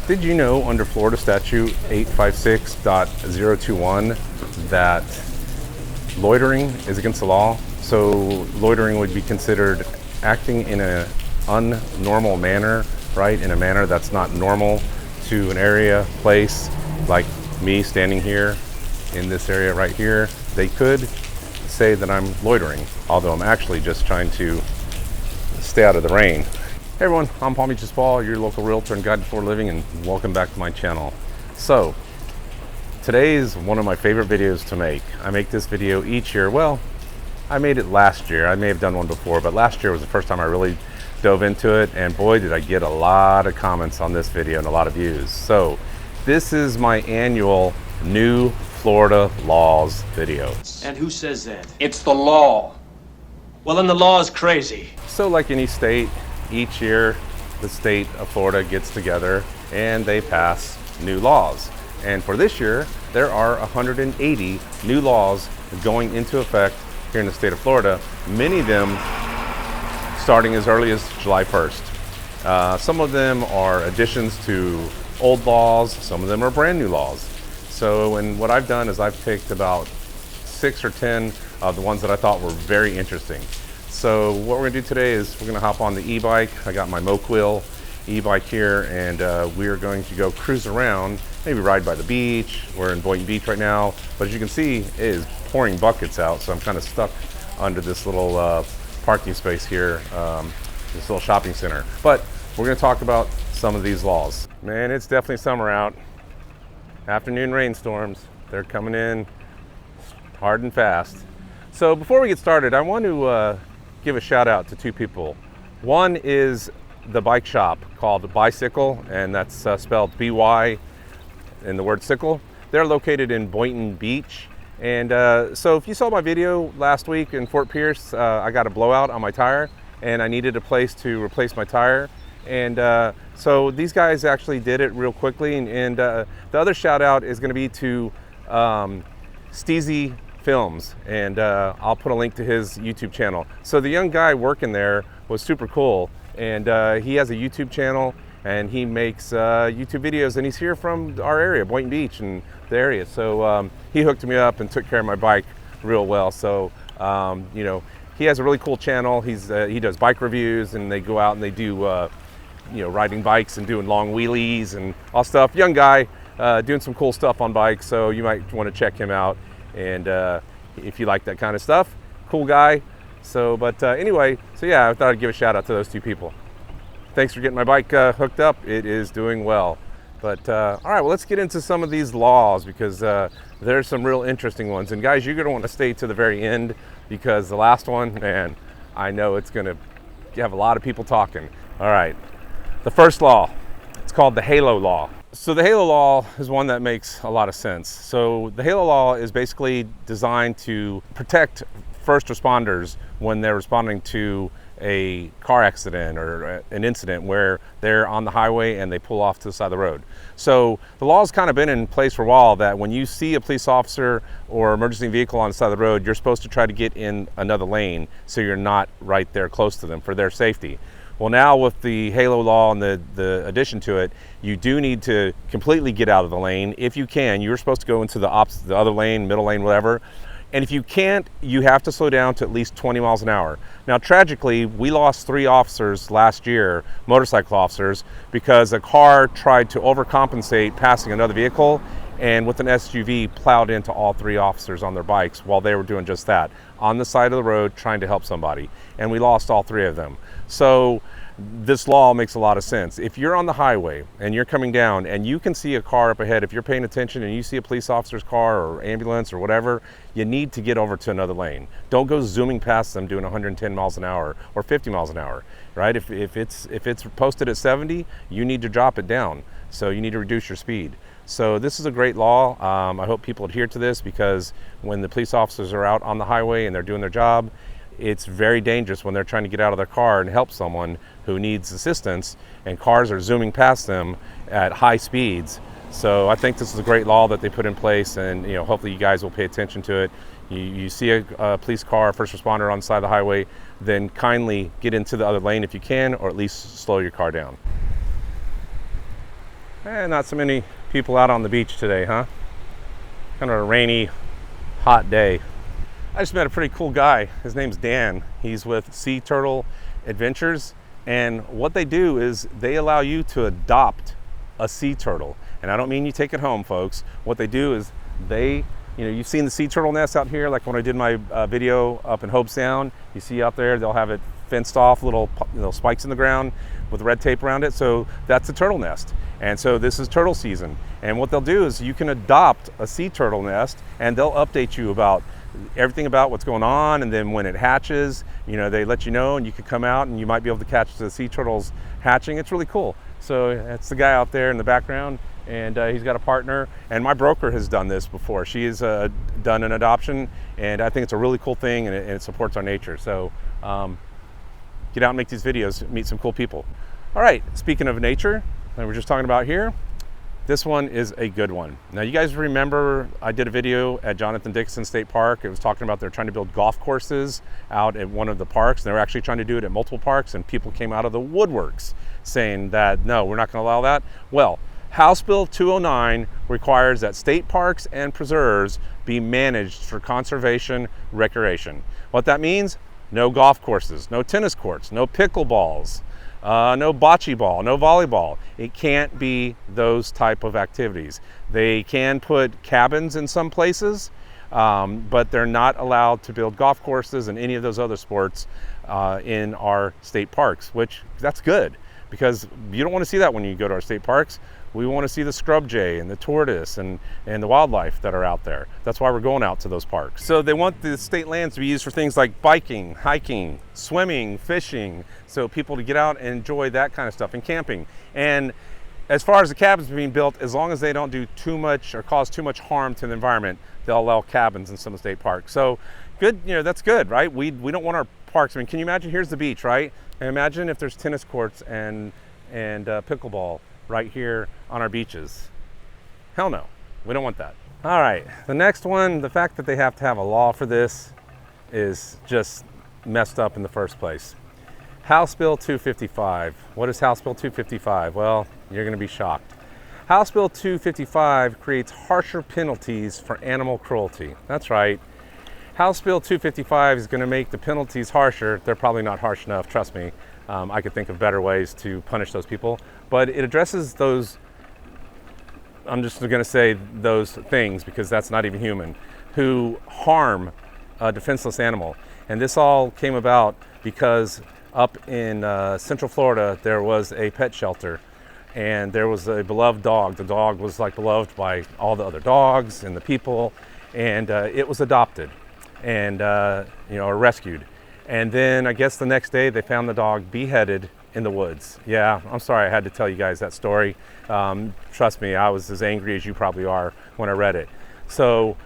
Did you know under Florida Statute 856.021 that loitering is against the law? So loitering would be considered acting in an unnormal manner, right? In a manner that's not normal to an area, place, like me standing here in this area right here. They could say that I'm loitering, although I'm actually just trying to stay out of the rain. Hey everyone, I'm Palm Beaches Paul, your local realtor and guide to Florida living, and welcome back to my channel. So, today is one of my favorite videos to make. I make this video each year. Well, I made it last year. I may have done one before, but last year was the first time I really dove into it, and boy did I get a lot of comments on this video and a lot of views. So, this is my annual new Florida laws video. And who says that? It's the law. Well, then the law is crazy. So like any state, each year the state of Florida gets together and they pass new laws. And for this year, there are 180 new laws going into effect here in the state of Florida, many of them starting as early as July 1st. Some of them are additions to old laws, some of them are brand new laws. So, and what I've done is I've picked about 6 or 10 of the ones that I thought were very interesting. So what we're gonna do today is we're gonna hop on the e-bike. I got my Moke Wheel e-bike here, and we are going to go cruise around, maybe ride by the beach. We're in Boynton Beach right now, but as you can see, it is pouring buckets out, so I'm kind of stuck under this little parking space here, this little shopping center. But we're gonna talk about some of these laws. Man, it's definitely summer out. Afternoon rainstorms, they're coming in hard and fast. So before we get started, I want to give a shout out to two people. One is the bike shop called Bicycle, and that's spelled B-Y in the word sickle. They're located in Boynton Beach. And so if you saw my video last week in Fort Pierce, I got a blowout on my tire and I needed a place to replace my tire. And so these guys actually did it real quickly. And the other shout out is gonna be to Steezy Films, and I'll put a link to his YouTube channel. So the young guy working there was super cool, and he has a YouTube channel and he makes YouTube videos, and he's here from our area, Boynton Beach and the area. So he hooked me up and took care of my bike real well. So you know, he has a really cool channel. He does bike reviews, and they go out and they do you know, riding bikes and doing long wheelies and all stuff. Young guy doing some cool stuff on bikes, so you might want to check him out. And if you like that kind of stuff, cool guy. So, but anyway, so yeah, I thought I'd give a shout out to those two people. Thanks for getting my bike hooked up. It is doing well. But all right, well, let's get into some of these laws, because there's some real interesting ones. And guys, you're gonna want to stay to the very end, because the last one, man, I know it's gonna have a lot of people talking. All right, the first law, it's called the Halo Law. So the Halo Law is one that makes a lot of sense. So the Halo Law is basically designed to protect first responders when they're responding to a car accident or an incident where they're on the highway and they pull off to the side of the road. So the law has kind of been in place for a while that when you see a police officer or emergency vehicle on the side of the road, you're supposed to try to get in another lane so you're not right there close to them for their safety. Well, now with the Halo Law and the addition to it, you do need to completely get out of the lane. If you can, you're supposed to go into the other lane, middle lane, whatever. And if you can't, you have to slow down to at least 20 miles an hour. Now, tragically, we lost 3 officers last year, motorcycle officers, because a car tried to overcompensate passing another vehicle, and with an SUV plowed into all 3 officers on their bikes while they were doing just that, on the side of the road trying to help somebody. And we lost all 3 of them. So this law makes a lot of sense. If you're on the highway and you're coming down and you can see a car up ahead, if you're paying attention and you see a police officer's car or ambulance or whatever, you need to get over to another lane. Don't go zooming past them doing 110 miles an hour or 50 miles an hour, right? If it's posted at 70, you need to drop it down. So you need to reduce your speed. So this is a great law. I hope people adhere to this, because when the police officers are out on the highway and they're doing their job, it's very dangerous when they're trying to get out of their car and help someone who needs assistance, and cars are zooming past them at high speeds. So I think this is a great law that they put in place, and you know, hopefully you guys will pay attention to it. You see a police car, first responder on the side of the highway, then kindly get into the other lane if you can, or at least slow your car down. Not so many people out on the beach today, huh? Kind of a rainy, hot day. I just met a pretty cool guy. His name's Dan. He's with Sea Turtle Adventures, and what they do is they allow you to adopt a sea turtle. And I don't mean you take it home, folks. What they do is you've seen the sea turtle nest out here, like when I did my video up in Hope Sound. You see out there, they'll have it fenced off, little spikes in the ground with red tape around it. So that's a turtle nest. And so this is turtle season. And what they'll do is you can adopt a sea turtle nest, and they'll update you about everything about what's going on. And then when it hatches, they let you know, and you can come out and you might be able to catch the sea turtles hatching. It's really cool. So that's the guy out there in the background, and he's got a partner. And my broker has done this before. She has done an adoption, and I think it's a really cool thing, and it supports our nature. So get out and make these videos, meet some cool people. All right, speaking of nature, that we're just talking about here, this one is a good one. Now, you guys remember I did a video at Jonathan Dixon State Park. It was talking about they're trying to build golf courses out at one of the parks. They were actually trying to do it at multiple parks, and people came out of the woodworks saying that, no, we're not going to allow that. Well, House Bill 209 requires that state parks and preserves be managed for conservation recreation. What that means? No golf courses, no tennis courts, no pickleballs, no bocce ball, no volleyball. It can't be those type of activities. They can put cabins in some places, but they're not allowed to build golf courses and any of those other sports in our state parks, which that's good, because you don't want to see that when you go to our state parks. We want to see the scrub jay and the tortoise and the wildlife that are out there. That's why we're going out to those parks. So they want the state lands to be used for things like biking, hiking, swimming, fishing, so people to get out and enjoy that kind of stuff, and camping. And as far as the cabins being built, as long as they don't do too much or cause too much harm to the environment, they'll allow cabins in some of the state parks. So good, that's good, right? We don't want our parks. I mean, can you imagine? Here's the beach, right? And imagine if there's tennis courts and pickleball right here on our beaches. Hell no, we don't want that. All right, the next one, the fact that they have to have a law for this is just messed up in the first place. House Bill 255. What is House Bill 255? Well, you're gonna be shocked. House Bill 255 creates harsher penalties for animal cruelty. That's right. House Bill 255 is gonna make the penalties harsher. They're probably not harsh enough, trust me. I could think of better ways to punish those people, but it addresses those, I'm just gonna say those things because that's not even human, who harm a defenseless animal. And this all came about because up in Central Florida, there was a pet shelter, and there was a beloved dog. The dog was like beloved by all the other dogs and the people, and it was adopted and or rescued. And then I guess the next day they found the dog beheaded in the woods. Yeah, I'm sorry I had to tell you guys that story. Trust me, I was as angry as you probably are when I read it. So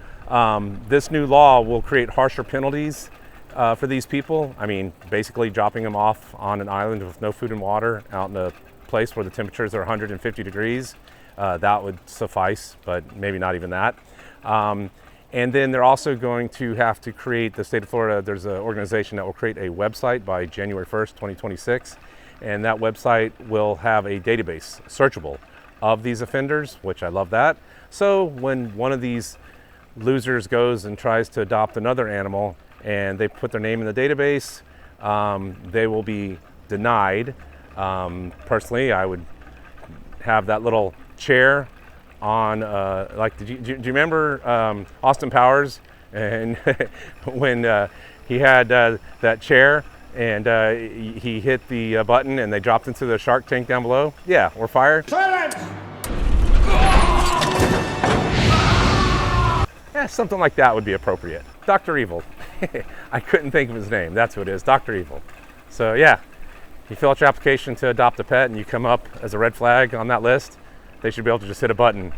this new law will create harsher penalties for these people. I mean, basically dropping them off on an island with no food and water out in a place where the temperatures are 150 degrees. That would suffice, but maybe not even that. And then they're also going to have to create, the state of Florida, there's an organization that will create a website by January 1st, 2026. And that website will have a database searchable of these offenders, which I love that. So when one of these losers goes and tries to adopt another animal and they put their name in the database, they will be denied. Personally, I would have that little chair on, do you remember Austin Powers and when he had that chair and he hit the button and they dropped into the shark tank down below? Yeah, we're fired. Silence! Yeah, something like that would be appropriate. Dr. Evil. I couldn't think of his name. That's what it is, Dr. Evil. So yeah, you fill out your application to adopt a pet and you come up as a red flag on that list, they should be able to just hit a button.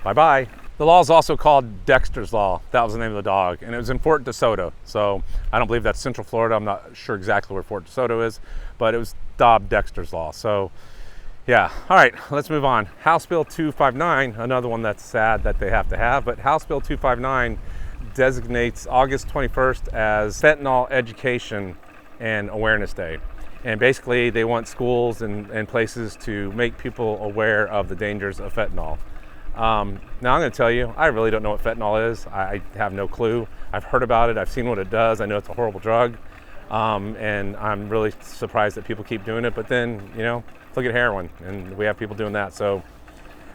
Bye-bye. The law is also called Dexter's Law. That was the name of the dog, and it was in Fort DeSoto. So I don't believe that's Central Florida. I'm not sure exactly where Fort DeSoto is, but it was dubbed Dexter's Law. So yeah, all right, let's move on. House Bill 259, another one that's sad that they have to have, but House Bill 259 designates August 21st as Fentanyl Education and Awareness Day. And basically they want schools and places to make people aware of the dangers of fentanyl. Now I'm going to tell you, I really don't know what fentanyl is. I have no clue. I've heard about it. I've seen what it does. I know it's a horrible drug. And I'm really surprised that people keep doing it. But then, look at heroin, and we have people doing that. So,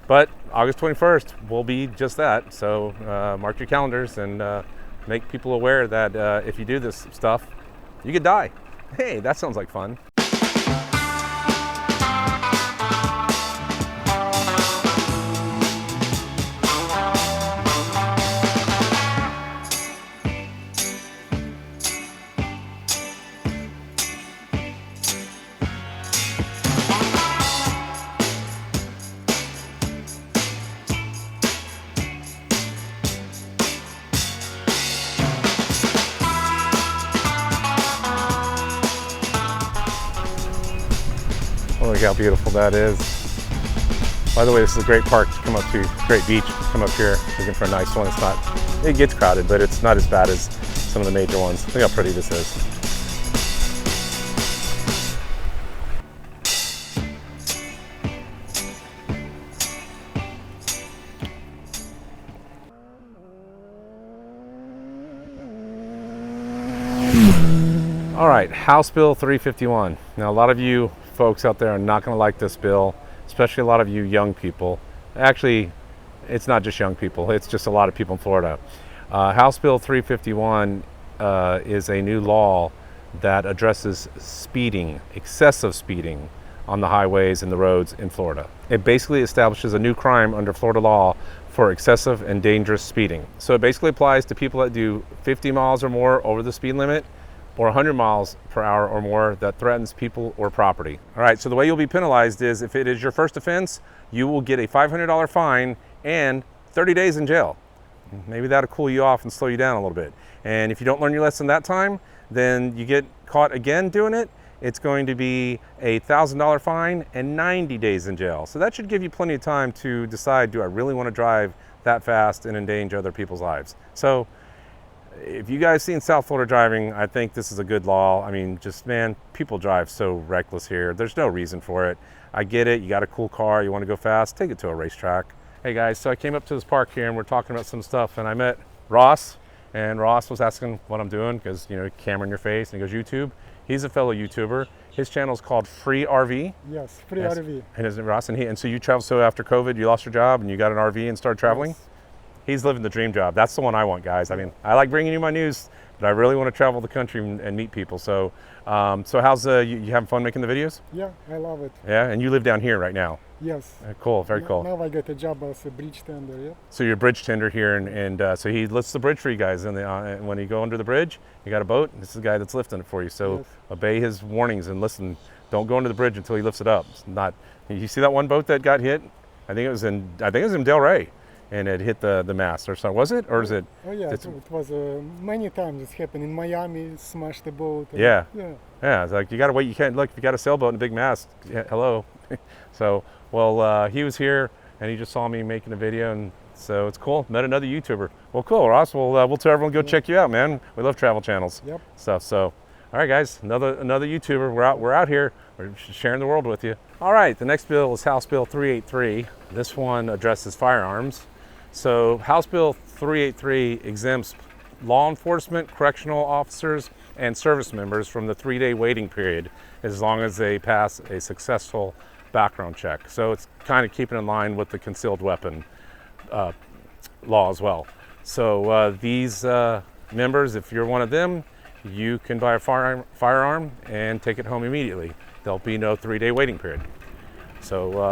but August 21st will be just that. So mark your calendars and make people aware that if you do this stuff, you could die. Hey, that sounds like fun. Look how beautiful that is. By the way, this is a great park to come up to, great beach to come up here looking for a nice one. It gets crowded, but it's not as bad as some of the major ones. Look how pretty this is. All right, House Bill 351. Now, a lot of you folks out there are not going to like this bill, especially a lot of you young people. Actually, it's not just young people, it's just a lot of people in Florida. House Bill 351 is a new law that addresses speeding, excessive speeding on the highways and the roads in Florida. It basically establishes a new crime under Florida law for excessive and dangerous speeding. So it basically applies to people that do 50 miles or more over the speed limit, or 100 miles per hour or more that threatens people or property. All right, so the way you'll be penalized is if it is your first offense, you will get a $500 fine and 30 days in jail. Maybe that'll cool you off and slow you down a little bit. And if you don't learn your lesson that time, then you get caught again doing it, it's going to be a $1,000 fine and 90 days in jail. So that should give you plenty of time to decide, do I really want to drive that fast and endanger other people's lives? So if you guys seen South Florida driving, I think this is a good law. I mean, just, man, people drive so reckless here. There's no reason for it. I get it. You got a cool car. You want to go fast. Take it to a racetrack. Hey, guys, so I came up to this park here, and we're talking about some stuff, and I met Ross, and Ross was asking what I'm doing because, camera in your face, and he goes, YouTube. He's a fellow YouTuber. His channel is called Free RV. Yes, Free RV. And isn't it Ross? And so you travel, so after COVID, you lost your job, and you got an RV and started traveling? Yes. He's living the dream job. That's the one I want, guys. I mean, I like bringing you my news, but I really want to travel the country and meet people. So, so how's you having fun making the videos? Yeah, I love it. Yeah, and you live down here right now. Yes. Cool, very cool. Now I get a job as a bridge tender. Yeah. So you're a bridge tender here, and so he lifts the bridge for you guys. And when you go under the bridge, you got a boat. This is the guy that's lifting it for you. So Yes. obey his warnings and listen. Don't go under the bridge until he lifts it up. It's not. You see that one boat that got hit? I think it was in Del Rey. And it hit the mast or something. Was it? Or is it? Oh yeah, it was many times. It's happened in Miami. Smashed the boat. Yeah. Yeah. Yeah. It's like you got to wait. You can't look. If you got a sailboat and a big mast, yeah, hello. So, well, he was here and he just saw me making a video, and so it's cool. Met another YouTuber. Well, cool, Ross. We'll tell everyone go check you out, man. We love travel channels. Yep. Stuff. So, all right, guys. Another YouTuber. We're out here. We're sharing the world with you. All right. The next bill is House Bill 383. This one addresses firearms. So House Bill 383 exempts law enforcement, correctional officers, and service members from the 3-day waiting period as long as they pass a successful background check. So it's kind of keeping in line with the concealed weapon law as well. So these members, if you're one of them, you can buy a firearm and take it home immediately. There'll be no 3-day waiting period. So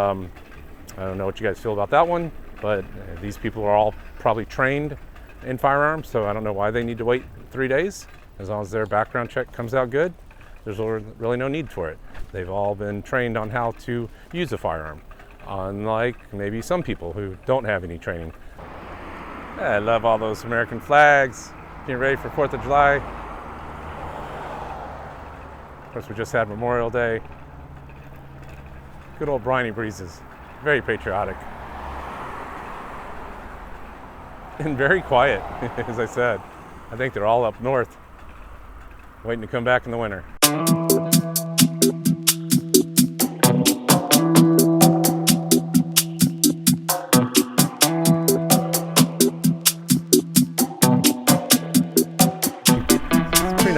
I don't know what you guys feel about that one. But these people are all probably trained in firearms, so I don't know why they need to wait 3 days. As long as their background check comes out good, there's really no need for it. They've all been trained on how to use a firearm, unlike maybe some people who don't have any training. I love all those American flags. Getting ready for 4th of July. Of course, we just had Memorial Day. Good old briny breezes. Very patriotic. And very quiet, as I said. I think they're all up north, waiting to come back in the winter.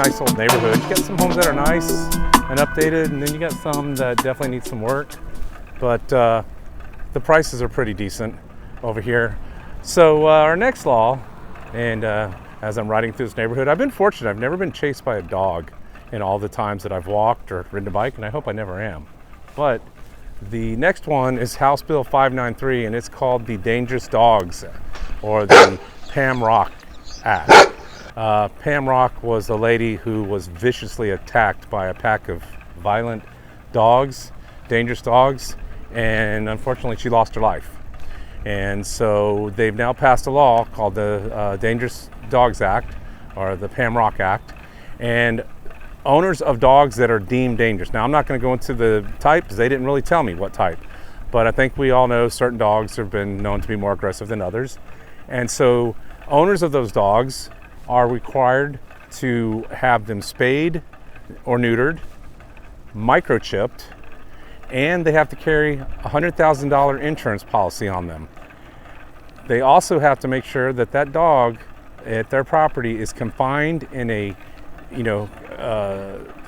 nice old neighborhood. You got some homes that are nice and updated, and then you got some that definitely need some work. But the prices are pretty decent over here. So our next law, and as I'm riding through this neighborhood, I've been fortunate. I've never been chased by a dog in all the times that I've walked or ridden a bike, and I hope I never am. But the next one is House Bill 593, and it's called the Dangerous Dogs, or the Pam Rock Act. Pam Rock was a lady who was viciously attacked by a pack of violent dogs, dangerous dogs, and unfortunately she lost her life. And so they've now passed a law called the Dangerous Dogs Act, or the Pam Rock Act, and owners of dogs that are deemed dangerous. Now, I'm not going to go into the type because they didn't really tell me what type, but I think we all know certain dogs have been known to be more aggressive than others. And so owners of those dogs are required to have them spayed or neutered, microchipped, and they have to carry a $100,000 insurance policy on them. They also have to make sure that that dog at their property is confined in a,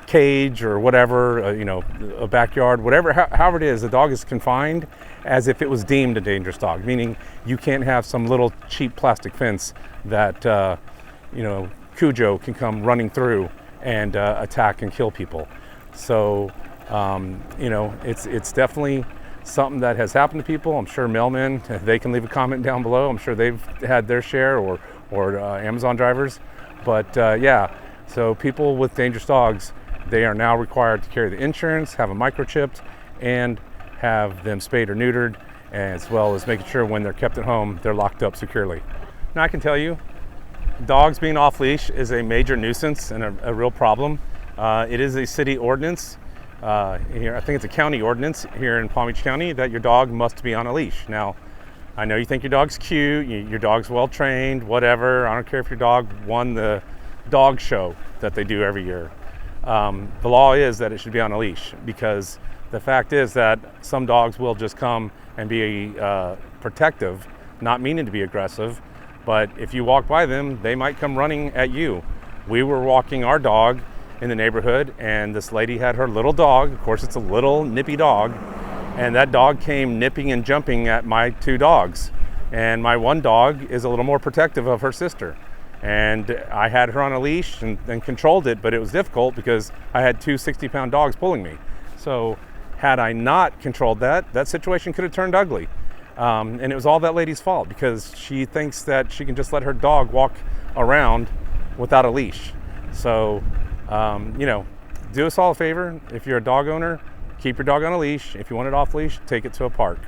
cage or whatever, a backyard, whatever, however it is, the dog is confined as if it was deemed a dangerous dog, meaning you can't have some little cheap plastic fence that, Cujo can come running through and attack and kill people. So, it's definitely something that has happened to people. I'm sure mailmen, they can leave a comment down below. I'm sure they've had their share, or Amazon drivers. But so people with dangerous dogs, they are now required to carry the insurance, have them microchipped, and have them spayed or neutered, as well as making sure when they're kept at home, they're locked up securely. Now I can tell you, dogs being off leash is a major nuisance and a real problem. It is a city ordinance. Here, I think it's a county ordinance here in Palm Beach County that your dog must be on a leash. Now, I know you think your dog's cute, your dog's well trained, whatever. I don't care if your dog won the dog show that they do every year. The law is that it should be on a leash, because the fact is that some dogs will just come and be protective, not meaning to be aggressive, but if you walk by them, they might come running at you. We were walking our dog in the neighborhood, and this lady had her little dog. Of course, it's a little nippy dog, and that dog came nipping and jumping at my two dogs. And my one dog is a little more protective of her sister. And I had her on a leash and controlled it, but it was difficult because I had two 60-pound dogs pulling me. So had I not controlled that situation could have turned ugly. And it was all that lady's fault, because she thinks that she can just let her dog walk around without a leash. So, do us all a favor. If you're a dog owner, keep your dog on a leash. If you want it off leash, take it to a park.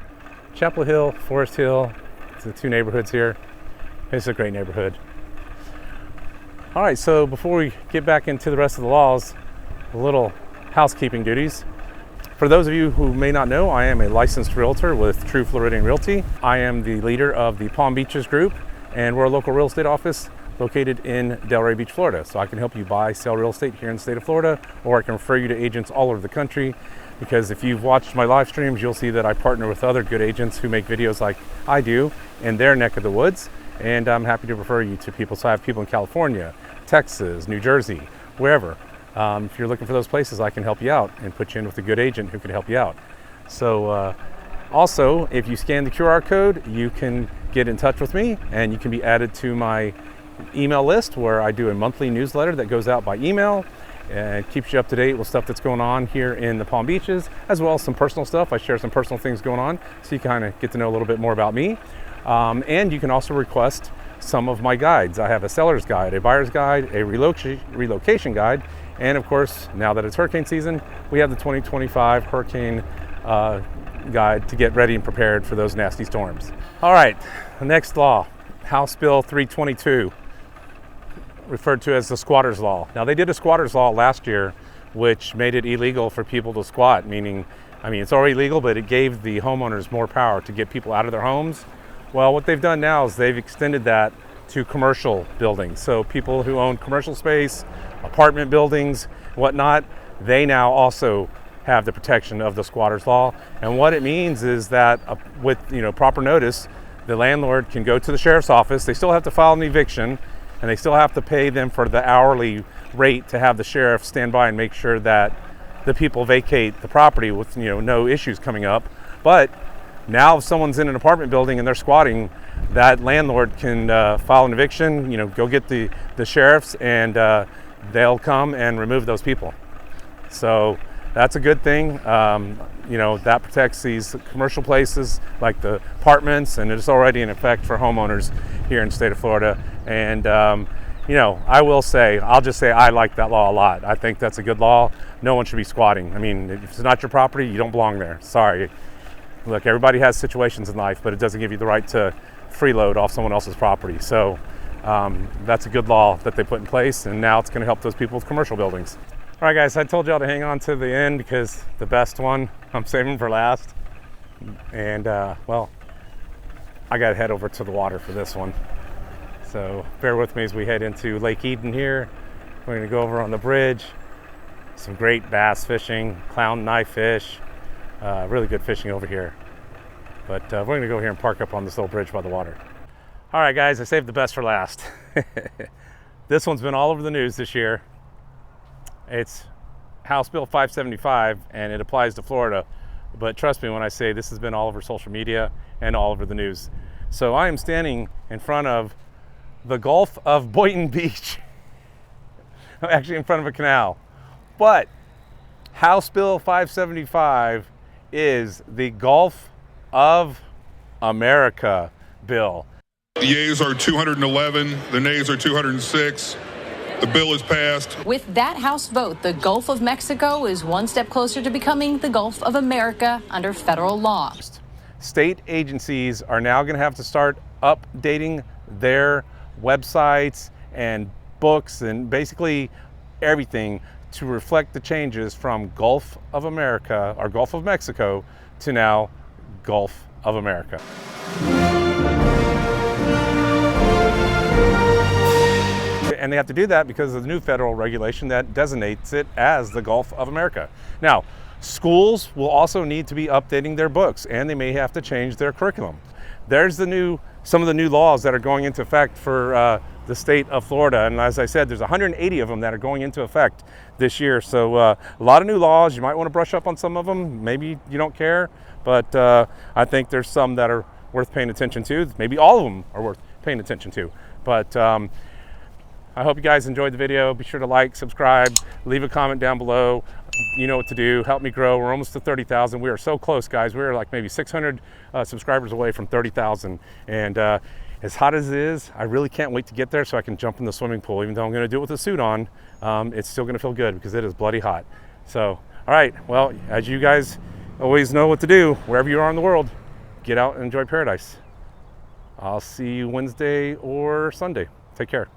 Chapel Hill, Forest Hill, it's the two neighborhoods here. It's a great neighborhood. All right, so before we get back into the rest of the laws, a little housekeeping duties. For those of you who may not know, I am a licensed realtor with True Floridian Realty. I am the leader of the Palm Beaches group, and we're a local real estate office located in Delray Beach, Florida. So I can help you buy, sell real estate here in the state of Florida, or I can refer you to agents all over the country, because if you've watched my live streams, you'll see that I partner with other good agents who make videos like I do in their neck of the woods, and I'm happy to refer you to people. So I have people in California, Texas, New Jersey, wherever. If you're looking for those places, I can help you out and put you in with a good agent who can help you out. So also, if you scan the QR code, you can get in touch with me, and you can be added to my email list, where I do a monthly newsletter that goes out by email and keeps you up to date with stuff that's going on here in the Palm Beaches, as well as some personal stuff. I share some personal things going on, so you kind of get to know a little bit more about me. And you can also request some of my guides. I have a seller's guide, a buyer's guide, a relocation guide, and of course, now that it's hurricane season, we have the 2025 hurricane guide to get ready and prepared for those nasty storms. All right, the next law, House Bill 322. Referred to as the squatters law. Now, they did a squatters law last year, which made it illegal for people to squat, meaning, it's already legal, but it gave the homeowners more power to get people out of their homes. Well, what they've done now is they've extended that to commercial buildings. So people who own commercial space, apartment buildings, whatnot, they now also have the protection of the squatters law. And what it means is that with proper notice, the landlord can go to the sheriff's office. They still have to file an eviction, and they still have to pay them for the hourly rate to have the sheriff stand by and make sure that the people vacate the property with no issues coming up. But now if someone's in an apartment building and they're squatting, that landlord can file an eviction, go get the sheriffs, and they'll come and remove those people. So that's a good thing. That protects these commercial places like the apartments, and it's already in effect for homeowners here in the state of Florida. And I'll just say I like that law a lot. I think that's a good law. No one should be squatting. I mean, if it's not your property, you don't belong there. Sorry. Look, everybody has situations in life, but it doesn't give you the right to freeload off someone else's property. So that's a good law that they put in place, and now it's going to help those people with commercial buildings. All right, guys, I told y'all to hang on to the end because the best one I'm saving for last. And, I got to head over to the water for this one. So bear with me as we head into Lake Eden here. We're going to go over on the bridge. Some great bass fishing, clown knife fish. Really good fishing over here. But we're going to go here and park up on this little bridge by the water. All right, guys, I saved the best for last. This one's been all over the news this year. It's House Bill 575, and it applies to Florida. But trust me when I say this has been all over social media and all over the news. So I am standing in front of the Gulf of Boynton Beach. I'm actually in front of a canal. But House Bill 575 is the Gulf of America bill. The yeas are 211, the nays are 206. The bill is passed. With that House vote, the Gulf of Mexico is one step closer to becoming the Gulf of America under federal law. State agencies are now going to have to start updating their websites and books and basically everything to reflect the changes from Gulf of America or Gulf of Mexico to now Gulf of America. And they have to do that because of the new federal regulation that designates it as the Gulf of America. Now, schools will also need to be updating their books, and they may have to change their curriculum. There's some of the new laws that are going into effect for the state of Florida. And as I said, there's 180 of them that are going into effect this year. So a lot of new laws. You might want to brush up on some of them. Maybe you don't care, but I think there's some that are worth paying attention to. Maybe all of them are worth paying attention to. But I hope you guys enjoyed the video. Be sure to like, subscribe, leave a comment down below. You know what to do. Help me grow. We're almost to 30,000. We are so close, guys. We're like maybe 600 subscribers away from 30,000. And as hot as it is, I really can't wait to get there so I can jump in the swimming pool. Even though I'm going to do it with a suit on, it's still going to feel good because it is bloody hot. So, all right. Well, as you guys always know what to do, wherever you are in the world, get out and enjoy paradise. I'll see you Wednesday or Sunday. Take care.